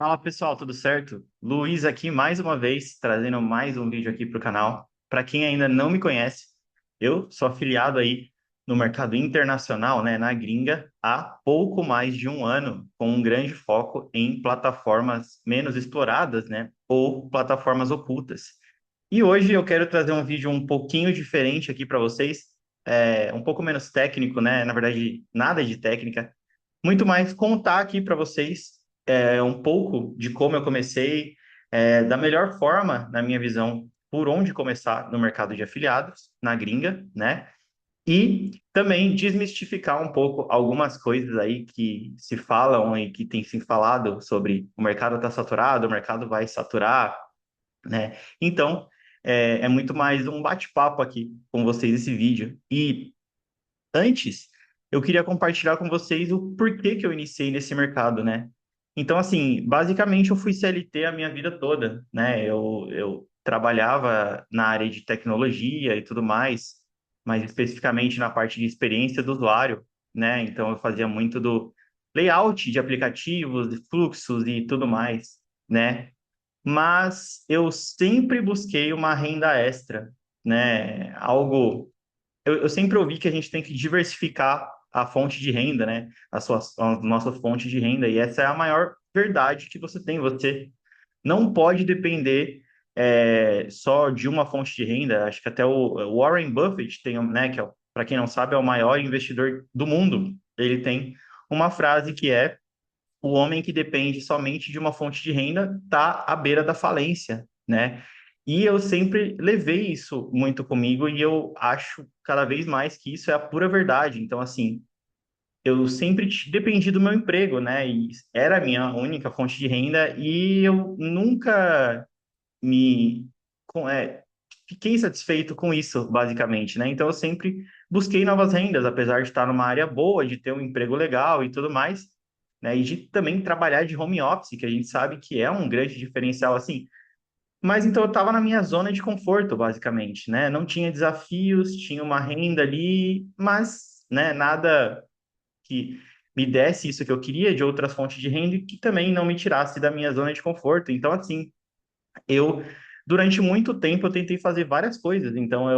Fala pessoal, tudo certo? Luiz aqui mais uma vez, trazendo mais um vídeo aqui para o canal. Para quem ainda não me conhece, eu sou afiliado aí no mercado internacional, né, na gringa, há pouco mais de um ano, com um grande foco em plataformas menos exploradas, né, ou plataformas ocultas. E hoje eu quero trazer um vídeo um pouquinho diferente aqui para vocês, um pouco menos técnico, né, na verdade, nada de técnica, muito mais contar aqui para vocês um pouco de como eu comecei, da melhor forma, na minha visão, por onde começar no mercado de afiliados, na gringa, né? E também desmistificar um pouco algumas coisas aí que se falam e que tem se falado sobre o mercado está saturado, o mercado vai saturar, né? Então, é muito mais um bate-papo aqui com vocês esse vídeo. E antes, eu queria compartilhar com vocês o porquê que eu iniciei nesse mercado, né? Então, assim, basicamente eu fui CLT a minha vida toda, né? Eu trabalhava na área de tecnologia e tudo mais, mas especificamente na parte de experiência do usuário, né? Então, eu fazia muito do layout de aplicativos, de fluxos e tudo mais, né? Mas eu sempre busquei uma renda extra, né? Eu sempre ouvi que a gente tem que diversificar a fonte de renda, né? A nossa fonte de renda, e essa é a maior verdade que você tem. Você não pode depender só de uma fonte de renda. Acho que até o Warren Buffett tem, né? Que é, para quem não sabe, é o maior investidor do mundo. Ele tem uma frase que é: o homem que depende somente de uma fonte de renda está à beira da falência, né? E eu sempre levei isso muito comigo e eu acho cada vez mais que isso é a pura verdade. Então, assim, eu sempre dependi do meu emprego, né? E era a minha única fonte de renda e eu nunca me com- é, fiquei satisfeito com isso, basicamente, né? Então, eu sempre busquei novas rendas, apesar de estar numa área boa, de ter um emprego legal e tudo mais, né? E de também trabalhar de home office, que a gente sabe que é um grande diferencial, assim. Mas então eu estava na minha zona de conforto, basicamente, né? Não tinha desafios, tinha uma renda ali, mas, né, nada que me desse isso que eu queria de outras fontes de renda e que também não me tirasse da minha zona de conforto. Então, assim, eu, durante muito tempo, eu tentei fazer várias coisas. Então,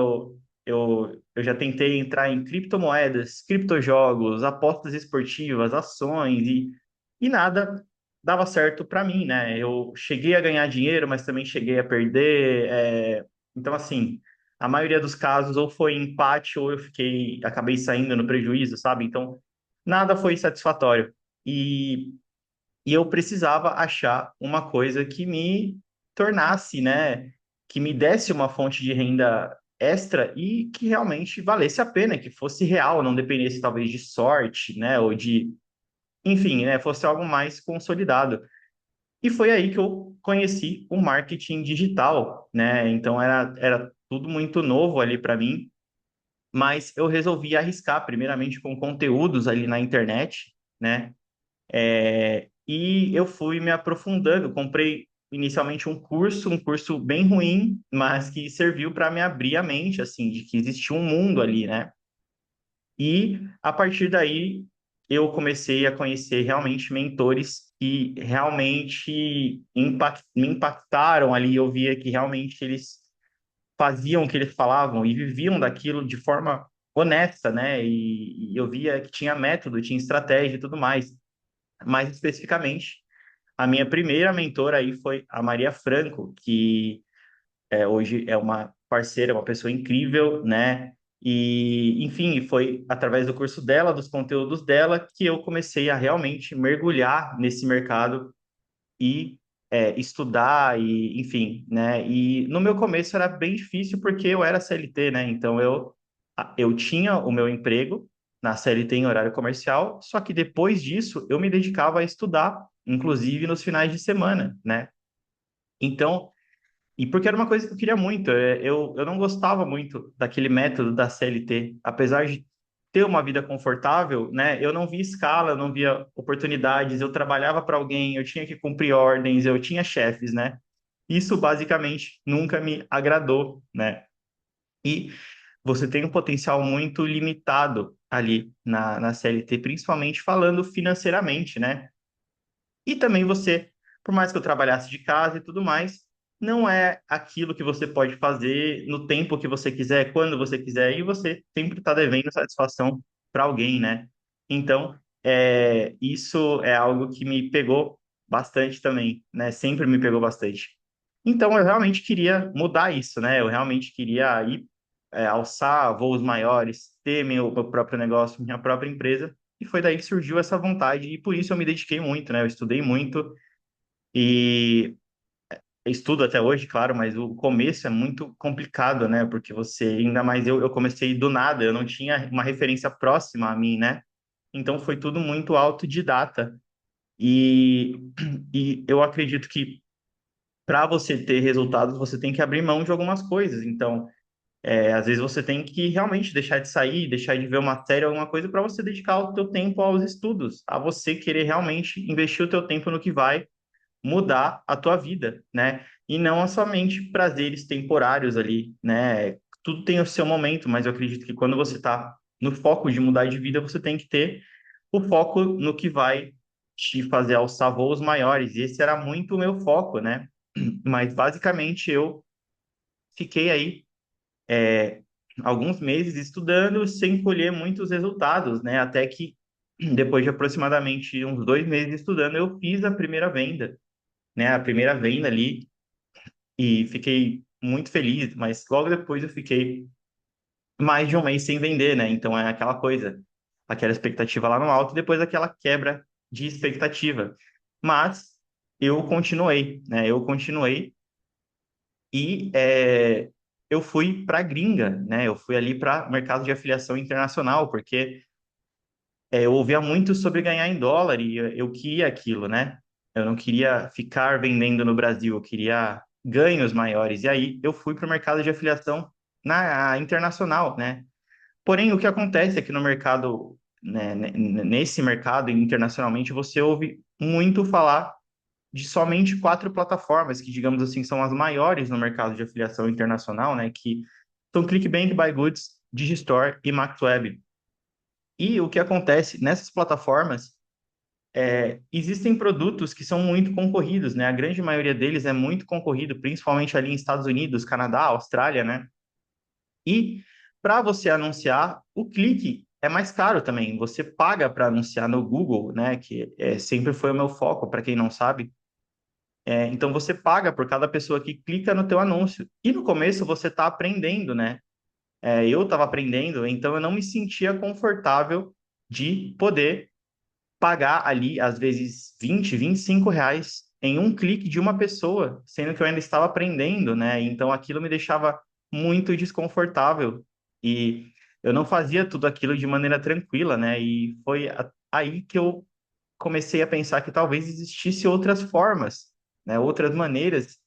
eu já tentei entrar em criptomoedas, criptojogos, apostas esportivas, ações e nada dava certo para mim, né? Eu cheguei a ganhar dinheiro, mas também cheguei a perder. Então, assim, a maioria dos casos ou foi empate ou acabei saindo no prejuízo, sabe? Então, nada foi satisfatório. E e eu precisava achar uma coisa que me tornasse, né, que me desse uma fonte de renda extra e que realmente valesse a pena, que fosse real, não dependesse talvez de sorte, né, ou de, enfim, né, fosse algo mais consolidado. E foi aí que eu conheci o marketing digital, né? Então era tudo muito novo ali para mim, mas eu resolvi arriscar primeiramente com conteúdos ali na internet, né? E eu fui me aprofundando. Comprei inicialmente um curso bem ruim, mas que serviu para me abrir a mente, assim, de que existia um mundo ali, né? E a partir daí eu comecei a conhecer realmente mentores que realmente me impactaram ali. Eu via que realmente eles faziam o que eles falavam e viviam daquilo de forma honesta, né? E eu via que tinha método, tinha estratégia e tudo mais. Mais especificamente, a minha primeira mentora aí foi a Maria Franco, que hoje é uma parceira, uma pessoa incrível, né? E, enfim, foi através do curso dela, dos conteúdos dela, que eu comecei a realmente mergulhar nesse mercado e estudar, e, enfim, né? E no meu começo era bem difícil porque eu era CLT, né? Então eu tinha o meu emprego na CLT em horário comercial, só que depois disso eu me dedicava a estudar, inclusive nos finais de semana, né? Então, e porque era uma coisa que eu queria muito, eu não gostava muito daquele método da CLT, apesar de ter uma vida confortável, né? Eu não via escala, eu não via oportunidades, eu trabalhava para alguém, eu tinha que cumprir ordens, eu tinha chefes, né? Isso basicamente nunca me agradou, né? E você tem um potencial muito limitado ali na CLT, principalmente falando financeiramente, né? E também você por mais que eu trabalhasse de casa e tudo mais, não é aquilo que você pode fazer no tempo que você quiser, quando você quiser, e você sempre está devendo satisfação para alguém, né? Então, isso é algo que me pegou bastante também, né? Sempre me pegou bastante. Então, eu realmente queria mudar isso, né? Eu realmente queria ir, alçar voos maiores, ter meu próprio negócio, minha própria empresa, e foi daí que surgiu essa vontade, e por isso eu me dediquei muito, né? Eu estudei muito, e estudo até hoje, claro, mas o começo é muito complicado, né? Porque você, ainda mais eu comecei do nada, eu não tinha uma referência próxima a mim, né? Então foi tudo muito autodidata. E, e eu acredito que para você ter resultados, você tem que abrir mão de algumas coisas. Então, às vezes você tem que realmente deixar de sair, deixar de ver uma série, alguma coisa, para você dedicar o teu tempo aos estudos, a você querer realmente investir o teu tempo no que vai mudar a tua vida, né? E não somente prazeres temporários ali, né? Tudo tem o seu momento, mas eu acredito que quando você está no foco de mudar de vida, você tem que ter o foco no que vai te fazer alçar voos maiores. E esse era muito o meu foco, né? Mas basicamente eu fiquei aí alguns meses estudando sem colher muitos resultados, né? Até que depois de aproximadamente uns 2 meses estudando, eu fiz a primeira venda, né? A primeira venda ali e fiquei muito feliz, mas logo depois eu fiquei mais de um mês sem vender, né? Então é aquela coisa, aquela expectativa lá no alto, e depois aquela quebra de expectativa. Mas eu continuei, né? Eu continuei e eu fui para a gringa, né? Eu fui ali para o mercado de afiliação internacional, porque eu ouvia muito sobre ganhar em dólar e eu queria aquilo, né? Eu não queria ficar vendendo no Brasil, eu queria ganhos maiores. E aí eu fui para o mercado de afiliação na internacional, né? Porém, o que acontece é que no mercado, né, nesse mercado internacionalmente, você ouve muito falar de somente 4 plataformas que, digamos assim, são as maiores no mercado de afiliação internacional, né? Que são ClickBank, BuyGoods, Digistore e MaxWeb. E o que acontece nessas plataformas existem produtos que são muito concorridos, né? A grande maioria deles é muito concorrido, principalmente ali em Estados Unidos, Canadá, Austrália, né? E para você anunciar, o clique é mais caro também. Você paga para anunciar no Google, né? Que sempre foi o meu foco, para quem não sabe. Então você paga por cada pessoa que clica no teu anúncio. E no começo você está aprendendo, né? Eu estava aprendendo, então eu não me sentia confortável de poder pagar ali, às vezes, 20, R$ 25 em um clique de uma pessoa, sendo que eu ainda estava aprendendo, né? Então aquilo me deixava muito desconfortável e eu não fazia tudo aquilo de maneira tranquila, né? E foi aí que eu comecei a pensar que talvez existisse outras formas, né? Outras maneiras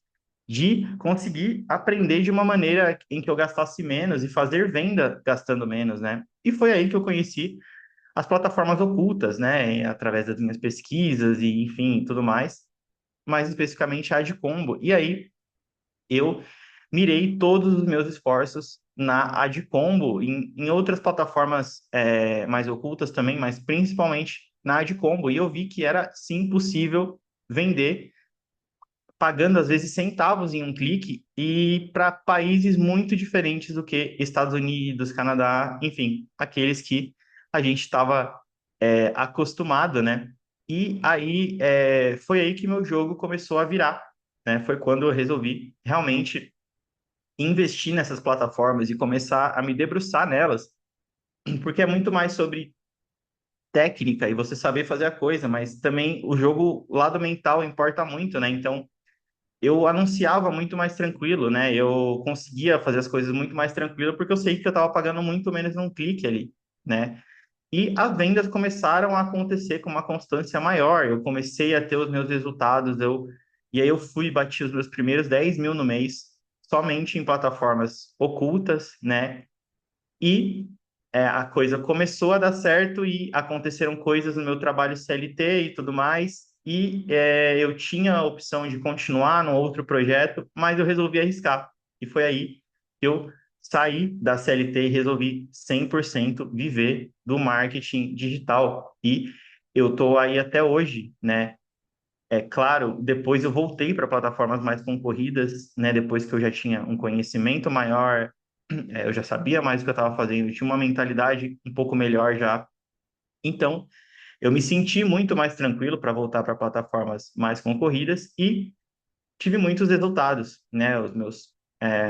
de conseguir aprender de uma maneira em que eu gastasse menos e fazer venda gastando menos, né? E foi aí que eu conheci as plataformas ocultas, né, através das minhas pesquisas e, enfim, tudo mais, mais especificamente a Adcombo. E aí eu mirei todos os meus esforços na Adcombo, em outras plataformas mais ocultas também, mas principalmente na Adcombo. E eu vi que era sim possível vender pagando às vezes centavos em um clique e para países muito diferentes do que Estados Unidos, Canadá, enfim, aqueles que a gente estava acostumado, né? E aí foi aí que meu jogo começou a virar, né? Foi quando eu resolvi realmente investir nessas plataformas e começar a me debruçar nelas, porque é muito mais sobre técnica e você saber fazer a coisa, mas também o lado mental importa muito, né? Então eu anunciava muito mais tranquilo, né? Eu conseguia fazer as coisas muito mais tranquilo porque eu sei que eu estava pagando muito menos num clique ali, né? E as vendas começaram a acontecer com uma constância maior. Eu comecei a ter os meus resultados, e aí eu fui bati os meus primeiros 10 mil no mês, somente em plataformas ocultas, né? E a coisa começou a dar certo e aconteceram coisas no meu trabalho CLT e tudo mais. E eu tinha a opção de continuar no outro projeto, mas eu resolvi arriscar. E foi aí que eu saí da CLT e resolvi 100% viver do marketing digital. E eu estou aí até hoje, né? É claro, depois eu voltei para plataformas mais concorridas, né? Depois que eu já tinha um conhecimento maior, eu já sabia mais o que eu estava fazendo, eu tinha uma mentalidade um pouco melhor já. Então, eu me senti muito mais tranquilo para voltar para plataformas mais concorridas e tive muitos resultados, né?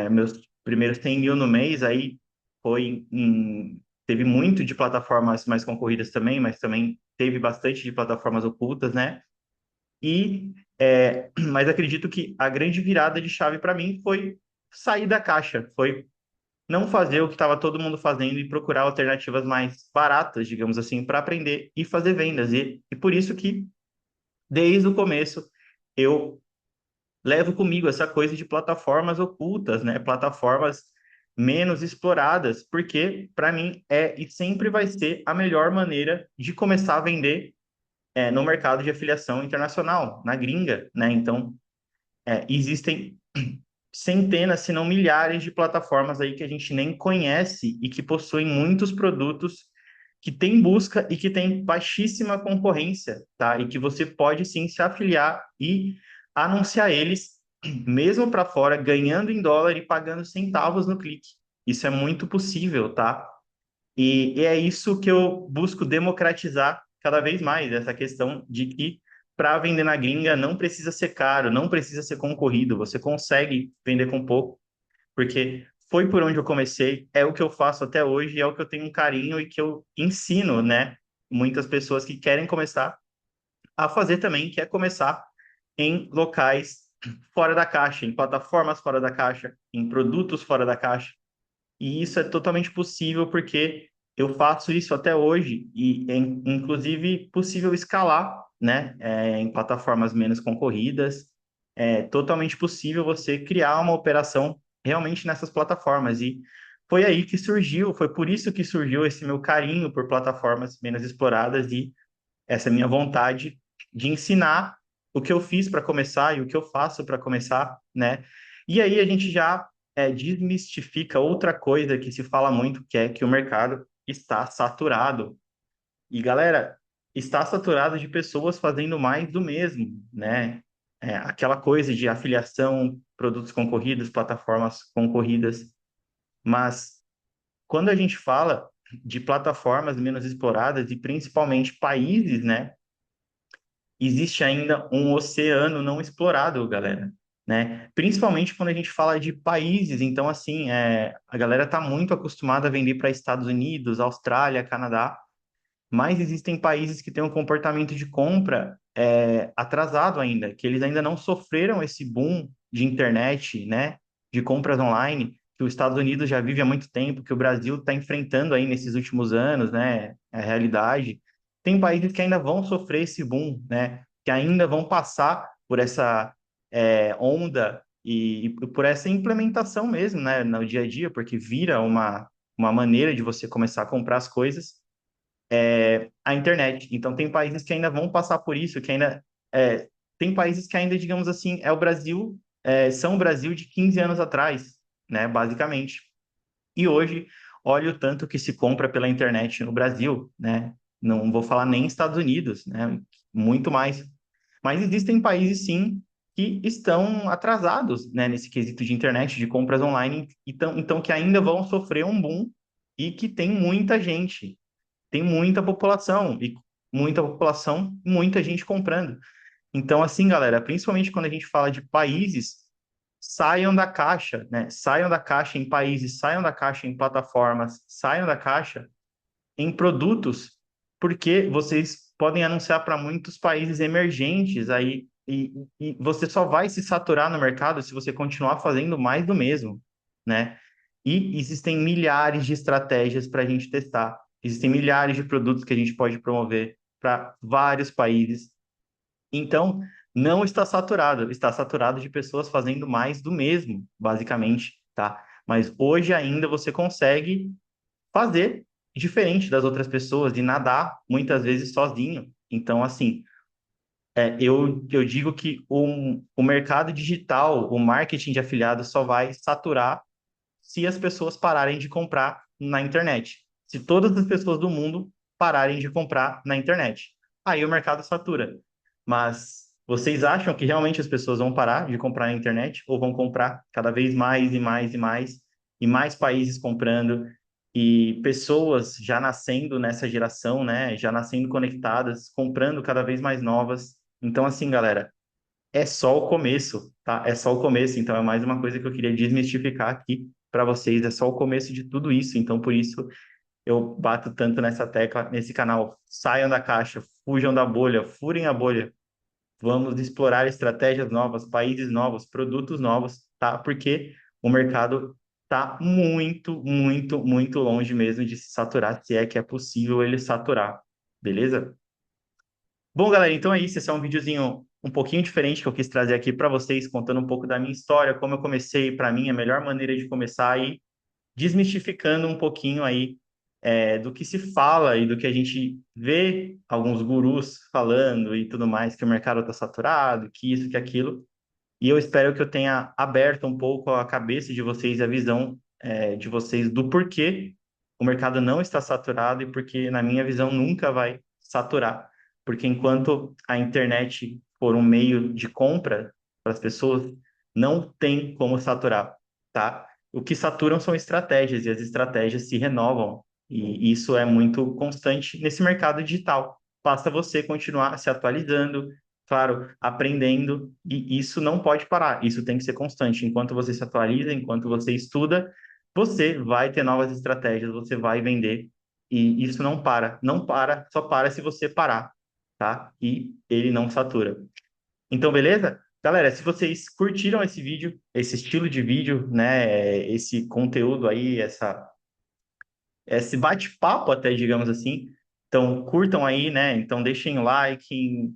Meus primeiros 100 mil no mês aí teve muito de plataformas mais concorridas também, mas também teve bastante de plataformas ocultas, né? Mas acredito que a grande virada de chave para mim foi sair da caixa, foi não fazer o que estava todo mundo fazendo e procurar alternativas mais baratas, digamos assim, para aprender e fazer vendas. E por isso que, desde o começo, eu levo comigo essa coisa de plataformas ocultas, né? Plataformas menos exploradas, porque para mim é e sempre vai ser a melhor maneira de começar a vender no mercado de afiliação internacional, na gringa, né? Então, existem centenas, se não milhares de plataformas aí que a gente nem conhece e que possuem muitos produtos que têm busca e que têm baixíssima concorrência, tá? E que você pode sim se afiliar e anunciar eles mesmo para fora, ganhando em dólar e pagando centavos no clique. Isso é muito possível, tá? E é isso que eu busco democratizar cada vez mais, essa questão de que para vender na gringa não precisa ser caro, não precisa ser concorrido, você consegue vender com pouco, porque foi por onde eu comecei, é o que eu faço até hoje, é o que eu tenho um carinho e que eu ensino, né? Muitas pessoas que querem começar a fazer também, que é começar em locais fora da caixa, em plataformas fora da caixa, em produtos fora da caixa. E isso é totalmente possível porque eu faço isso até hoje e é inclusive possível escalar, né, em plataformas menos concorridas. É totalmente possível você criar uma operação realmente nessas plataformas e foi aí que surgiu, foi por isso que surgiu esse meu carinho por plataformas menos exploradas e essa minha vontade de ensinar o que eu fiz para começar e o que eu faço para começar, né? E aí a gente já desmistifica outra coisa que se fala muito, que é que o mercado está saturado. E galera, está saturado de pessoas fazendo mais do mesmo, né? Aquela coisa de afiliação, produtos concorridos, plataformas concorridas. Mas quando a gente fala de plataformas menos exploradas e principalmente países, né? Existe ainda um oceano não explorado, galera, né? Principalmente quando a gente fala de países. Então, assim, a galera está muito acostumada a vender para Estados Unidos, Austrália, Canadá, mas existem países que têm um comportamento de compra atrasado ainda, que eles ainda não sofreram esse boom de internet, né? De compras online, que os Estados Unidos já vive há muito tempo, que o Brasil está enfrentando aí nesses últimos anos, né? É a realidade. Tem países que ainda vão sofrer esse boom, né? Que ainda vão passar por essa onda e por essa implementação mesmo, né? No dia a dia, porque vira uma maneira de você começar a comprar as coisas a internet. Então, tem países que ainda vão passar por isso, que ainda. Tem países que ainda, digamos assim, é o Brasil, são o Brasil de 15 anos atrás, né, basicamente. E hoje, olha o tanto que se compra pela internet no Brasil, né? Não vou falar nem Estados Unidos, né? Muito mais. Mas existem países, sim, que estão atrasados, né, nesse quesito de internet, de compras online, então que ainda vão sofrer um boom e que tem muita gente tem muita população, muita gente comprando. Então, assim, galera, principalmente quando a gente fala de países, saiam da caixa, né? Saiam da caixa em países, saiam da caixa em plataformas, saiam da caixa em produtos, porque vocês podem anunciar para muitos países emergentes aí e você só vai se saturar no mercado se você continuar fazendo mais do mesmo, né? E existem milhares de estratégias para a gente testar. Existem milhares de produtos que a gente pode promover para vários países. Então, não está saturado de pessoas fazendo mais do mesmo, basicamente, tá? Mas hoje ainda você consegue fazer diferente das outras pessoas e nadar muitas vezes sozinho. Então, assim, eu digo que o mercado digital, o marketing de afiliados só vai saturar se as pessoas pararem de comprar na internet. Se todas as pessoas do mundo pararem de comprar na internet. Aí o mercado satura. Mas Vocês acham que realmente as pessoas vão parar de comprar na internet ou vão comprar cada vez mais e mais e mais e mais países comprando e pessoas já nascendo nessa geração, né, já nascendo conectadas, comprando cada vez mais novas. Então, assim, galera, é só o começo, tá? É só o começo. Então, é mais uma coisa que eu queria desmistificar aqui para vocês. É só o começo de tudo isso. Então, por isso, eu bato tanto nessa tecla, nesse canal. Saiam da caixa, fujam da bolha, furem a bolha. Vamos explorar estratégias novas, países novos, produtos novos, tá? Porque o mercado está muito, muito, muito longe mesmo de se saturar, se é que é possível ele saturar, beleza? Bom, galera, então é isso. Esse é um videozinho um pouquinho diferente que eu quis trazer aqui para vocês, contando um pouco da minha história, como eu comecei, para mim, a melhor maneira de começar e desmistificando um pouquinho aí do que se fala e do que a gente vê alguns gurus falando e tudo mais, que o mercado está saturado, que isso, que aquilo. E eu espero que eu tenha aberto um pouco a cabeça de vocês, a visão de vocês do porquê o mercado não está saturado e porque, na minha visão, nunca vai saturar. Porque enquanto a internet for um meio de compra para as pessoas, não tem como saturar, tá? O que saturam são estratégias e as estratégias se renovam. E isso é muito constante nesse mercado digital. Basta você continuar se atualizando, claro, aprendendo, e isso não pode parar, isso tem que ser constante. Enquanto você se atualiza, enquanto você estuda, você vai ter novas estratégias, você vai vender, e isso não para, não para, só para se você parar, tá? E ele não satura. Então, beleza? Galera, se vocês curtiram esse vídeo, esse estilo de vídeo, né, esse conteúdo aí, esse bate-papo até, digamos assim. Então, curtam aí, né? Então, deixem like,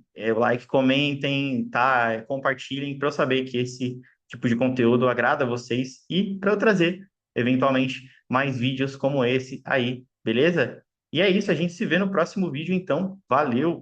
comentem, tá? Compartilhem para eu saber que esse tipo de conteúdo agrada a vocês e para eu trazer, eventualmente, mais vídeos como esse aí, beleza? E é isso, a gente se vê no próximo vídeo, então. Valeu!